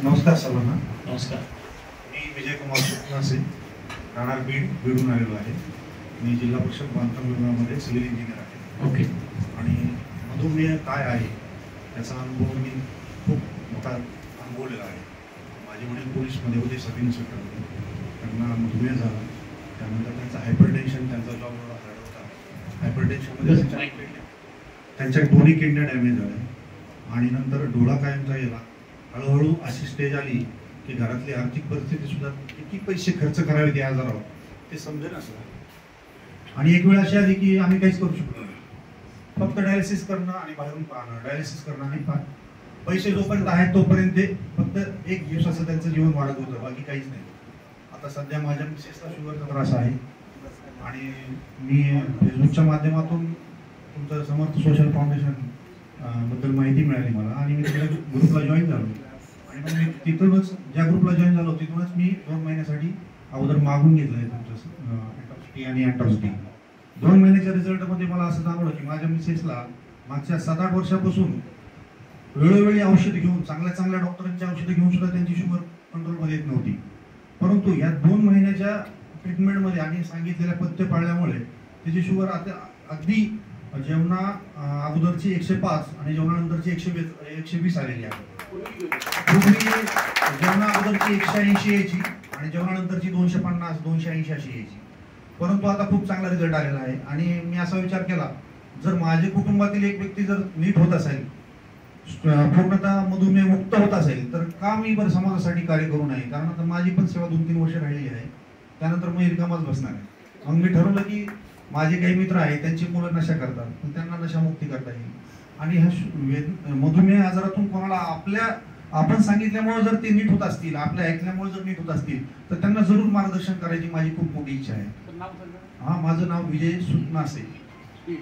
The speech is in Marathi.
नमस्कार सर्वांना. नमस्कार. मी विजयकुमार सुकनासे, राहणार बीडहून आलेलो आहे. मी जिल्हा परिषद बांधकाम विभागामध्ये सिव्हिल इंजिनियर आहे. ओके. आणि मधुमेह काय आहे त्याचा अनुभव मी खूप मोठा अनुभवलेला आहे. माझे वडील पोलीसमध्ये होते, सब इन्स्पेक्टर होते. त्यांना मधुमेह झाला, त्यानंतर त्यांचा हायपरटेन्शन, त्यांचा जॉब एवढा हार्ड होता. हायपरटेन्शनमध्ये त्यांच्या दोन्ही किडन्या डॅमेज झाल्या आणि नंतर डोळा कायमचा गेला. हळूहळू अशी स्टेज आली की घरातली आर्थिक परिस्थिती सुद्धा किती पैसे खर्च करावे त्या आजारावर ते समजेन असं. आणि एक वेळ अशी आली की आम्ही काहीच करू शकलो नाही. फक्त डायलिसिस करणं आणि बाहेरून पाहणं, डायलिसिस करणं आणि पैसे जोपर्यंत आहेत तोपर्यंत ते फक्त एक दिवसाचं त्यांचं जीवन वाढत होतं, बाकी काहीच नाही. आता सध्या माझ्या मिसेसला शुगरचा त्रास आहे आणि मी फेसबुकच्या माध्यमातून तुमचं समर्थ सोशल फाउंडेशन बद्दल माहिती मिळाली मला आणि मी तिकडे ग्रुपला जॉईन झालो. आणि मग मी तिथूनच ज्या ग्रुपला जॉईन झालो तिथूनच मी 2 महिन्यासाठी अगोदर मागून घेतलं आहे तुमचं अँटॉक्सिटी आणि अँट्रॉसिटी. 2 महिन्याच्या रिझल्टमध्ये मला असं जाणवलं की माझ्या मिसेसला मागच्या 7-8 वर्षापासून वेळोवेळी औषधं घेऊन, चांगल्या डॉक्टरांची औषधं घेऊन सुद्धा त्यांची शुगर कंट्रोलमध्ये येत नव्हती. परंतु या 2 महिन्याच्या ट्रीटमेंटमध्ये आणि सांगितलेल्या पथ्य पाळल्यामुळे त्याची शुगर आता अगदी जेवणा अगोदरची 105 आणि जेवणानंतरची 120 आलेली आहे. पूर्वी जेवणा अगोदरची 180 यायची आणि जेवणानंतरची 250-280 अशी यायची. परंतु आता खूप चांगला रिझल्ट आलेला आहे. आणि मी असा विचार केला, जर माझ्या कुटुंबातील एक व्यक्ती जर नीट होत असेल, पूर्णतः मधुमेह मुक्त होत असेल, तर का मी बरं समाजासाठी कार्य करू नये. कारण आता माझी पण सेवा 2-3 वर्ष राहिलेली आहे, त्यानंतर मी रिकामाच बसणार आहे. मग मी ठरवलं की माझे काही मित्र आहेत, त्यांची मुलं नशा करतात, पण त्यांना नशामुक्ती करता येईल. आणि ह्या मधुमेह आजारातून कोणाला आपण सांगितल्यामुळे जर ते नीट होत असतील, आपल्या ऐकल्यामुळे जर नीट होत असतील, तर त्यांना जरूर मार्गदर्शन करायची माझी खूप मोठी इच्छा आहे. माझं नाव विजय सुकनासे, बीड.